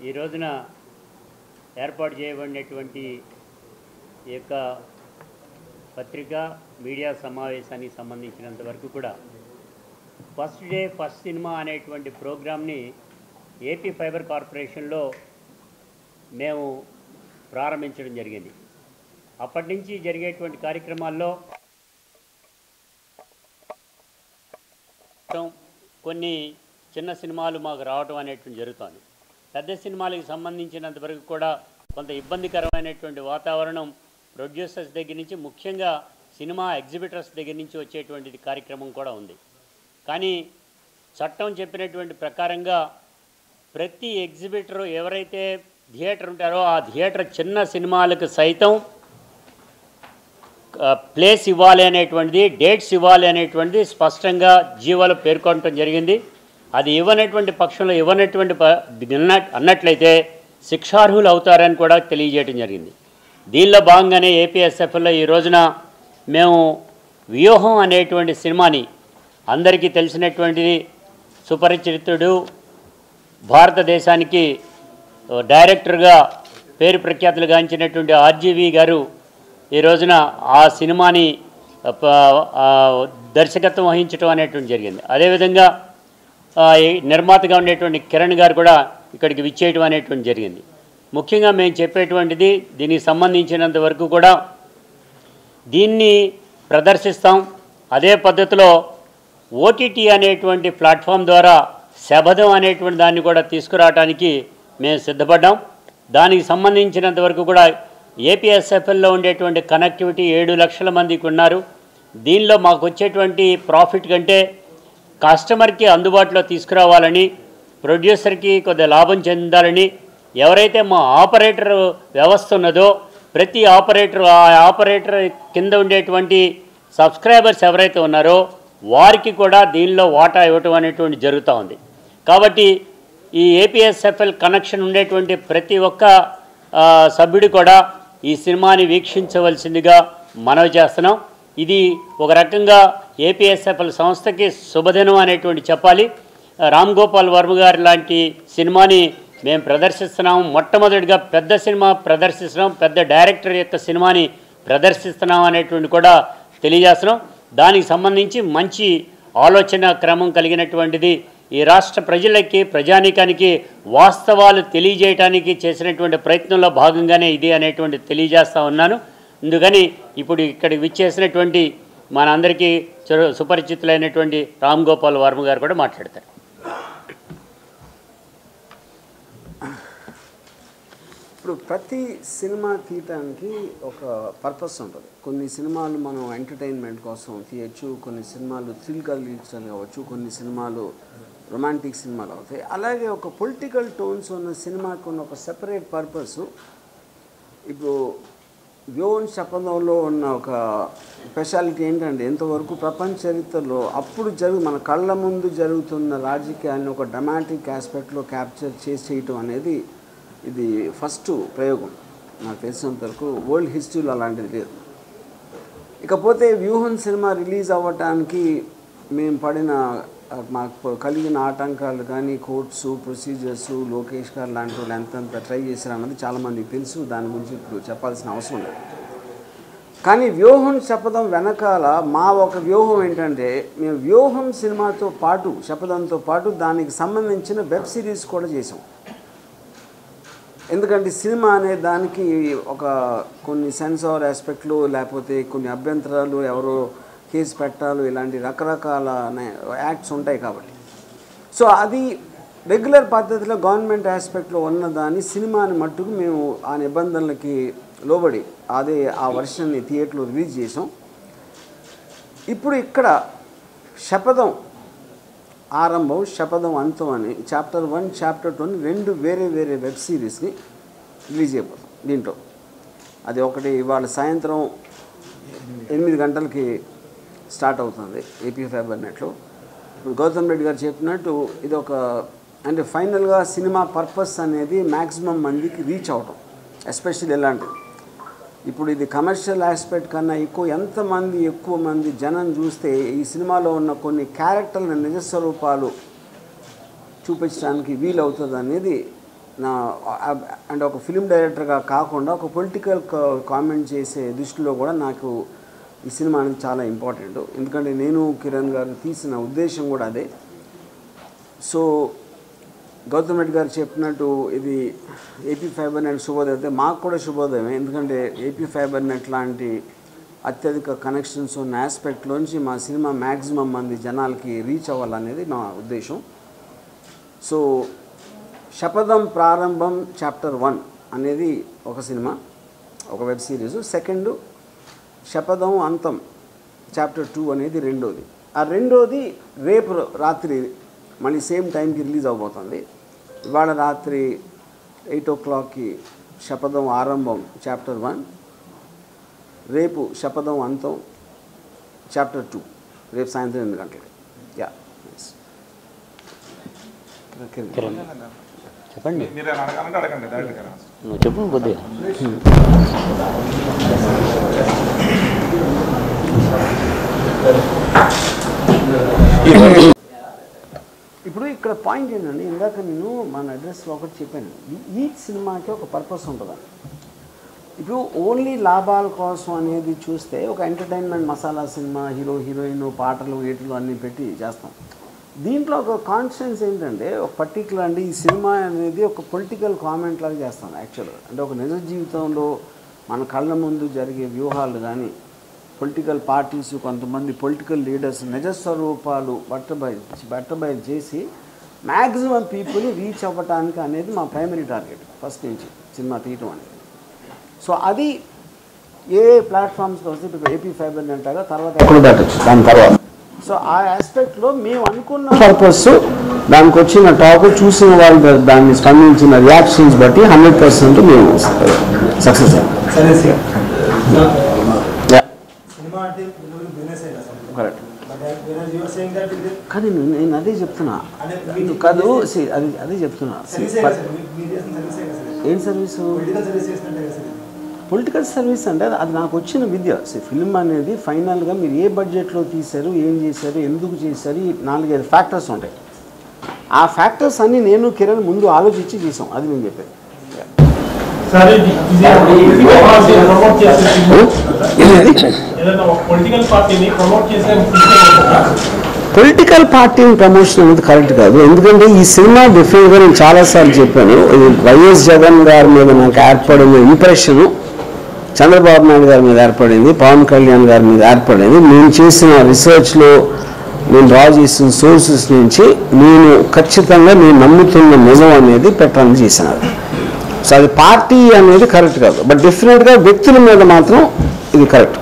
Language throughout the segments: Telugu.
ఈ రోజున ఏర్పాటు చేయబడినటువంటి ఈ యొక్క పత్రికా మీడియా సమావేశానికి సంబంధించినంత వరకు కూడా ఫస్ట్ డే ఫస్ట్ సినిమా అనేటువంటి ప్రోగ్రామ్ని ఏపీ ఫైబర్ కార్పొరేషన్లో మేము ప్రారంభించడం జరిగింది. అప్పటి నుంచి జరిగేటువంటి కార్యక్రమాల్లో కొన్ని చిన్న సినిమాలు మాకు రావడం అనేటువంటి జరుగుతుంది. పెద్ద సినిమాలకు సంబంధించినంత వరకు కూడా కొంత ఇబ్బందికరమైనటువంటి వాతావరణం ప్రొడ్యూసర్స్ దగ్గర నుంచి, ముఖ్యంగా సినిమా ఎగ్జిబిటర్స్ దగ్గర నుంచి వచ్చేటువంటిది కార్యక్రమం కూడా ఉంది. కానీ చట్టం చెప్పినటువంటి ప్రకారంగా ప్రతి ఎగ్జిబిటర్ ఎవరైతే థియేటర్ ఉంటారో ఆ థియేటర్ చిన్న సినిమాలకు సైతం ప్లేస్ ఇవ్వాలి అనేటువంటిది, డేట్స్ ఇవ్వాలి అనేటువంటిది స్పష్టంగా జీవోలో పేర్కొనడం జరిగింది. అది ఇవ్వనటువంటి పక్షంలో అన్నట్లయితే శిక్షార్హులు అవుతారని కూడా తెలియజేయడం జరిగింది. దీనిలో భాగంగానే ఏపీఎస్ఎఫ్లో ఈ రోజున మేము వ్యూహం అనేటువంటి సినిమాని, అందరికీ తెలిసినటువంటిది, సుపరిచితుడు, భారతదేశానికి డైరెక్టర్గా పేరు ప్రఖ్యాతులు గాంచినటువంటి ఆర్జీవి గారు ఈ రోజున ఆ సినిమాని దర్శకత్వం వహించడం అనేటువంటి జరిగింది. అదేవిధంగా నిర్మాతగా ఉండేటువంటి కిరణ్ గారు కూడా ఇక్కడికి విచ్చేయడం అనేటువంటి జరిగింది. ముఖ్యంగా మేము చెప్పేటువంటిది, దీనికి సంబంధించినంత వరకు కూడా దీన్ని ప్రదర్శిస్తాం. అదే పద్ధతిలో ఓటీటీ అనేటువంటి ప్లాట్ఫామ్ ద్వారా శబదం అనేటువంటి దాన్ని కూడా తీసుకురావడానికి మేము సిద్ధపడ్డాం. దానికి సంబంధించినంత వరకు కూడా ఏపీఎస్ఎఫ్ఎల్లో ఉండేటువంటి కనెక్టివిటీ 7 లక్షల మందికి ఉన్నారు. దీనిలో మాకు వచ్చేటువంటి ప్రాఫిట్ కంటే కస్టమర్కి అందుబాటులో తీసుకురావాలని, ప్రొడ్యూసర్కి కొద్దిగా లాభం చెందాలని, ఎవరైతే మా ఆపరేటర్ వ్యవస్థ ఉన్నదో ప్రతి ఆపరేటర్, ఆ ఆపరేటర్ కింద ఉండేటువంటి సబ్స్క్రైబర్స్ ఎవరైతే ఉన్నారో వారికి కూడా దీనిలో వాటా ఇవ్వటం అనేటువంటి జరుగుతూ ఉంది. కాబట్టి ఈ ఏపీఎస్ఎఫ్ఎల్ కనెక్షన్ ఉండేటువంటి ప్రతి ఒక్క సభ్యుడు కూడా ఈ సినిమాని వీక్షించవలసిందిగా మనవి చేస్తున్నాం. ఇది ఒక రకంగా ఏపీఎస్ఎఫ్ఎల్ సంస్థకి శుభదినం అనేటువంటి చెప్పాలి. రామ్ గోపాల్ వర్మ గారి లాంటి సినిమాని మేము ప్రదర్శిస్తున్నాం. మొట్టమొదటిగా పెద్ద సినిమా ప్రదర్శిస్తున్నాం, పెద్ద డైరెక్టర్ యొక్క సినిమాని ప్రదర్శిస్తున్నాం అనేటువంటి కూడా తెలియజేస్తున్నాం. దానికి సంబంధించి మంచి ఆలోచన క్రమం కలిగినటువంటిది ఈ రాష్ట్ర ప్రజలకి, ప్రజానీకానికి వాస్తవాలు తెలియజేయడానికి చేసినటువంటి ప్రయత్నంలో భాగంగానే ఇది అనేటువంటి తెలియజేస్తూ ఉన్నాను. అందుకని ఇప్పుడు ఇక్కడికి విచ్చేసినటువంటి మనందరికీ సుపరిచితులైనటువంటి రామ్ గోపాల్ వర్మ గారు కూడా మాట్లాడతారు. ఇప్పుడు ప్రతి సినిమా తీయటానికి ఒక పర్పస్ ఉంటుంది. కొన్ని సినిమాలు మనం ఎంటర్టైన్మెంట్ కోసం తీయచ్చు, కొన్ని సినిమాలు థ్రిల్ కలిగించాలి కావచ్చు, కొన్ని సినిమాలు రొమాంటిక్ సినిమాలు అవుతాయి. అలాగే ఒక పొలిటికల్ టోన్స్ ఉన్న సినిమాకు ఉన్న ఒక సెపరేట్ పర్పస్. ఇప్పుడు వ్యూహం శపథంలో ఉన్న ఒక స్పెషాలిటీ ఏంటంటే, ఎంతవరకు ప్రపంచ చరిత్రలో అప్పుడు మన కళ్ళ ముందు జరుగుతున్న రాజకీయాన్ని ఒక డ్రామాటిక్ ఆస్పెక్ట్లో క్యాప్చర్ చేయటం అనేది ఇది ఫస్ట్ ప్రయోగం. నాకు తెలిసినంత వరకు వరల్డ్ హిస్టరీలో అలాంటిది లేదు. ఇకపోతే వ్యూహం సినిమా రిలీజ్ అవ్వటానికి మేము పడిన, మాకు కలిగిన ఆటంకాలు కానీ, కోర్ట్స్ ప్రొసీజర్స్, లోకేష్ గారు లాంటి వాళ్ళు ఎంతంత ట్రై చేశారన్నది చాలామందికి తెలుసు. దాని గురించి ఇప్పుడు చెప్పాల్సిన అవసరం లేదు. కానీ వ్యూహం శపథం వెనకాల మా ఒక వ్యూహం ఏంటంటే, మేము వ్యూహం సినిమాతో పాటు, శపథంతో పాటు దానికి సంబంధించిన వెబ్ సిరీస్ కూడా చేసాం. ఎందుకంటే సినిమా అనే దానికి ఒక కొన్ని సెన్సార్ ఆస్పెక్ట్లు, లేకపోతే కొన్ని అభ్యంతరాలు, ఎవరో కేసు పెట్టాలి, ఇలాంటి రకరకాల యాక్ట్స్ ఉంటాయి. కాబట్టి సో అది రెగ్యులర్ పద్ధతిలో గవర్నమెంట్ ఆస్పెక్ట్లో ఉన్నదాన్ని, సినిమాని మట్టుకు మేము ఆ నిబంధనలకి లోబడి అదే ఆ వర్షన్ని థియేటర్లో రిలీజ్ చేసాం. ఇప్పుడు ఇక్కడ శపథం ఆరంభం, శపథం అంతం అని చాప్టర్ 1, చాప్టర్ 2 అని 2 వేరే వేరే వెబ్ సిరీస్ని రిలీజ్ అయిపోతాం దీంట్లో. అది ఒకటి ఇవాళ సాయంత్రం 8 గంటలకి స్టార్ట్ అవుతుంది ఏపీ ఫైబర్ నెట్లో. ఇప్పుడు గౌతమ్ రెడ్డి గారు చెప్పినట్టు ఇది ఒక, అంటే ఫైనల్గా సినిమా పర్పస్ అనేది మ్యాక్సిమం మందికి రీచ్ అవటం. ఎస్పెషల్లీ ఎలాంటిది, ఇప్పుడు ఇది కమర్షియల్ ఆస్పెక్ట్ కన్నా ఎక్కువ మంది జనం చూస్తే ఈ సినిమాలో ఉన్న కొన్ని క్యారెక్టర్ల నిజస్వరూపాలు చూపించడానికి వీలవుతుంది అనేది అంటే ఒక ఫిలిం డైరెక్టర్గా కాకుండా ఒక పొలిటికల్ కామెంట్ చేసే దృష్టిలో కూడా నాకు ఈ సినిమా అనేది చాలా ఇంపార్టెంట్. ఎందుకంటే నేను కిరణ్ గారు తీసిన ఉద్దేశం కూడా అదే. సో గౌతమ్ రెడ్డి గారు చెప్పినట్టు ఇది ఏపీ ఫైబర్ నెట్ శుభోదయం అయితే మాకు కూడా శుభోదయమే. ఎందుకంటే ఏపీ ఫైబర్ నెట్ లాంటి అత్యధిక కనెక్షన్స్ ఉన్న ఆస్పెక్ట్లోంచి మా సినిమా మ్యాక్సిమం మంది జనాలకి రీచ్ అవ్వాలనేది మా ఉద్దేశం. సో శపథం ప్రారంభం చాప్టర్ 1 అనేది ఒక సినిమా, ఒక వెబ్ సిరీస్. సెకండ్ శపథం అంతం చాప్టర్ 2 అనేది రెండోది. ఆ రెండోది రేపు రాత్రి మళ్ళీ సేమ్ టైంకి రిలీజ్ అవబోతుంది. ఇవాళ రాత్రి 8 o'clockకి శపథం ఆరంభం చాప్టర్ 1, రేపు శపథం అంతం చాప్టర్ 2, రేపు సాయంత్రం 8 గంటలకి. యా చెప్పండి, నువ్వు చెప్పు కొద్దిగా. ఇప్పుడు ఇక్కడ పాయింట్ ఏంటంటే, ఇందాక నేను మన అడ్రస్లో ఒకటి చెప్పాను, ఈ సినిమాకి ఒక పర్పస్ ఉంటుందని. ఇప్పుడు ఓన్లీ లాభాల కోసం అనేది చూస్తే ఒక entertainment masala cinema, hero heroine పాటలు ఏటులు అన్నీ పెట్టి చేస్తాం. దీంట్లో ఒక కాన్షియన్స్ ఏంటంటే, ఒక పర్టికులర్ అంటే ఈ సినిమా అనేది ఒక పొలిటికల్ కామెంట్ లాగా చేస్తాం యాక్చువల్గా. అంటే ఒక నిజ జీవితంలో మన కళ్ళ ముందు జరిగే వ్యూహాలు కానీ, పొలిటికల్ పార్టీస్ కొంతమంది పొలిటికల్ లీడర్స్ నిజస్వరూపాలు బట్టబయలు చేసి మ్యాక్సిమం పీపుల్ని రీచ్ అవ్వటానికి అనేది మా ప్రైమరీ టార్గెట్ ఫస్ట్ నుంచి సినిమా తీయటం అనేది. సో అది ఏ ప్లాట్ఫామ్స్లో వస్తే ఇప్పుడు ఏపీ ఫైబర్ నెట్గా తర్వాత దాని తర్వాత. సో ఆ ఆస్పెక్ట్లో మేము అనుకున్న పర్పస్, దానికి వచ్చిన టాక్ చూసిన వాళ్ళు దాన్ని స్పందించిన రియాక్షన్స్ బట్టి 100% మేము సక్సెస్ అయ్యాం. కరెక్ట్. కానీ నేను అదే చెప్తున్నా కాదు, అదే చెప్తున్నా. ఏం సర్వీసు? పొలిటికల్ సర్వీస్ అంటే అది నాకు వచ్చిన విద్య. ఫిల్మ్ అనేది ఫైనల్గా మీరు ఏ బడ్జెట్లో తీశారు, ఏం చేశారు, ఎందుకు చేశారు, ఈ 4-5 ఫ్యాక్టర్స్ ఉంటాయి. ఆ ఫ్యాక్టర్స్ అన్నీ నేను కిరణ్ ముందు ఆలోచించి చేసాం. అది నేను చెప్పాను. పొలిటికల్ పార్టీని ప్రమోషన్ అనేది కరెక్ట్ కాదు. ఎందుకంటే ఈ సినిమా డెఫినెట్గా నేను చాలాసార్లు చెప్పాను, వైఎస్ జగన్ గారి మీద నాకు ఏర్పడిన ఇంప్రెషను చంద్రబాబు నాయుడు గారి మీద ఏర్పడింది, పవన్ కళ్యాణ్ గారి మీద ఏర్పడింది. నేను చేసిన రీసెర్చ్లో నేను డ్రా చేసిన సోర్సెస్ నుంచి నేను ఖచ్చితంగా నేను నమ్ముతున్న నిజం అనేది పెట్టాలని చేసినారు. సో అది పార్టీ అనేది కరెక్ట్ కాదు, బట్ డెఫినెట్గా వ్యక్తుల మీద మాత్రం ఇది కరెక్ట్.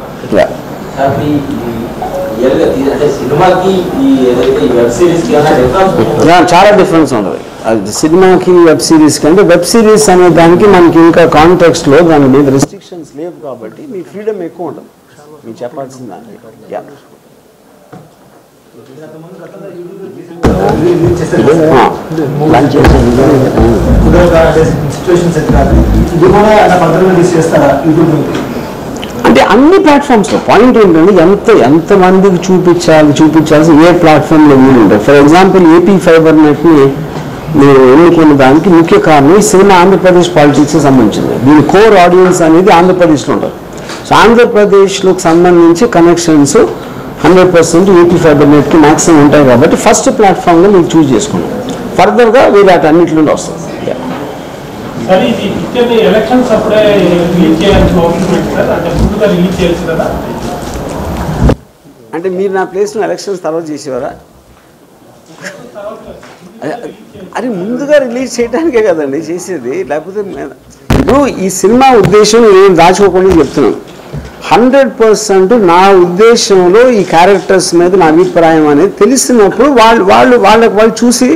చాలా డిఫరెన్స్ ఉంటుంది. అది సినిమాకి వెబ్ సిరీస్ కంటే వెబ్ సిరీస్ అనే దానికి మనకి ఇంకా కాంటెక్స్ట్లో దాని మీద రెస్ట్రిక్షన్స్ లేవు కాబట్టి మీ ఫ్రీడమ్ ఎక్కువ ఉంటుంది మీరు చెప్పాల్సిన దానికి. అంటే అన్ని ప్లాట్ఫామ్స్లో పాయింట్ ఏంటంటే ఎంతమందికి చూపించాల్సి ఏ ప్లాట్ఫామ్లో మీరు ఉంటాయి. ఫర్ ఎగ్జాంపుల్ ఏపీ ఫైబర్ నెట్ని మీరు ఎన్నుకున్న దానికి ముఖ్య కారణం ఈ సినిమా ఆంధ్రప్రదేశ్ పాలిటిక్స్కి సంబంధించింది. దీని కోర్ ఆడియన్స్ అనేది ఆంధ్రప్రదేశ్లో ఉంటుంది. సో ఆంధ్రప్రదేశ్లోకి సంబంధించి కనెక్షన్స్ 100% ఏపీ ఫైబర్ నెట్కి మ్యాక్సిమం ఉంటాయి కాబట్టి ఫస్ట్ ప్లాట్ఫామ్లో మీరు చూస్ చేసుకున్నాం. ఫర్దర్గా వీళ్ళు అన్నింటిలో వస్తుంది. అంటే మీరు నా ప్లేస్లో ఎలక్షన్స్ తర్వాత చేసేవారా? అది ముందుగా రిలీజ్ చేయడానికే కదండి చేసేది. లేకపోతే ఇప్పుడు ఈ సినిమా ఉద్దేశం నేను దాచుకోకుండా చెప్తున్నాను. 100% నా ఉద్దేశంలో ఈ క్యారెక్టర్స్ మీద నా అభిప్రాయం అనేది తెలిసినప్పుడు వాళ్ళకి చూసి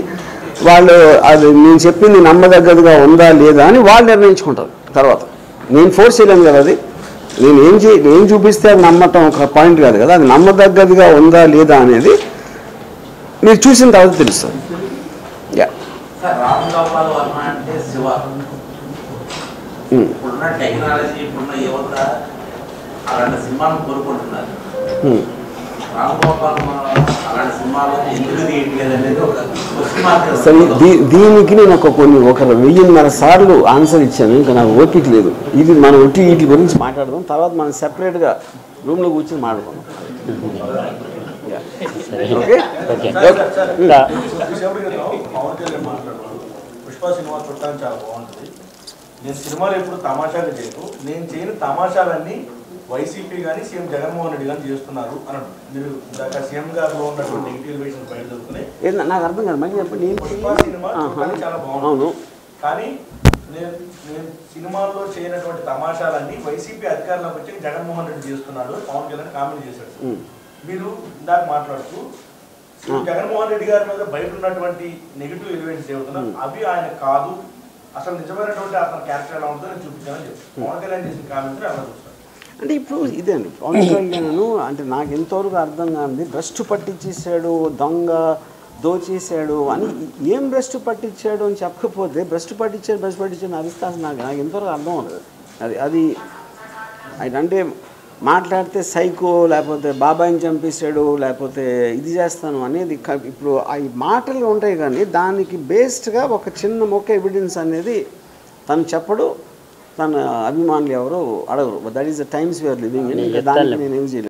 వాళ్ళు అది నేను చెప్పింది నమ్మదగ్గదిగా ఉందా లేదా అని వాళ్ళు నిర్ణయించుకుంటారు. తర్వాత నేను ఫోర్స్ చేయలేను కదా. అది నేను ఏం చూపిస్తే అది నమ్మటం ఒక పాయింట్ కాదు కదా. అది నమ్మదగ్గదిగా ఉందా లేదా అనేది మీరు చూసిన తర్వాత తెలుస్తుంది. సరే దీనికి నేను ఒక 1000 సార్లు ఆన్సర్ ఇచ్చాను. ఇంకా నాకు ఓపిక లేదు. ఇది మనం వీటి గురించి మాట్లాడదాం. తర్వాత మనం సెపరేట్గా రూమ్లో కూర్చొని మాట్లాడుకుందాం. పుష్ప సినిమా చూడటానికి చాలా బాగుంటుంది. నేను సినిమాలు ఎప్పుడు తమాషాగా చేయను. నేను చేయని తమాషాలన్నీ వైసీపీ కానీ సీఎం జగన్మోహన్ రెడ్డి కానీ చేస్తున్నారు అని మీరు సీఎం గారిలో ఉన్నటువంటి నెగిటివ్ ఎలివేషన్స్ బయట దొరుకుతున్నాయి. నాకు అర్థం కాదు. మళ్ళీ చెప్పండి. పుష్ప సినిమా చూడటానికి చాలా బాగుంటుంది. కానీ నేను సినిమాల్లో చేయనటువంటి తమాషాలన్నీ వైసీపీ అధికారంలోకి వచ్చి జగన్మోహన్ రెడ్డి చేస్తున్నాడు, పవన్ కళ్యాణ్ కామెంట్ చేశాడు. మీరు ఇందాక మాట్లాడుతూ జగన్మోహన్ రెడ్డి గారి మీద బయట ఉన్నటువంటి నెగిటివ్ ఎలిమెంట్స్ ఏమవుతున్నారు అవి ఆయన కాదు, అసలు నిజమైనటువంటి అతని క్యారెక్టర్ ఎలా ఉంటుందో నేను చూపించానని చెప్పి పవన్ కళ్యాణ్ చేసిన కామెంట్ అలా చూస్తాను. అంటే ఇప్పుడు ఇదే అండి పవన్ కళ్యాణ్ అంటే నాకు ఎంతవరకు అర్థం కాదు. భ్రష్టు పట్టించేసాడు, దొంగ దోచేసాడు అని. ఏం భ్రష్టు పట్టించాడు అని చెప్పకపోతే భ్రష్టు పట్టించాడు అరిస్తాను నాకు ఎంతవరకు అర్థం అవుతుంది. అది అంటే మాట్లాడితే సైకో, లేకపోతే బాబాయిని చంపేశాడు, లేకపోతే ఇది చేస్తాను అనేది ఇప్పుడు ఈ మాటలు ఉంటాయి. కానీ దానికి బేస్డ్గా ఒక చిన్న మొక్క ఎవిడెన్స్ అనేది తను చెప్పడు, తన అభిమానులు ఎవరు అడగరు. That is the times we're living in. దానికి నేను ఏం చేయలేదు.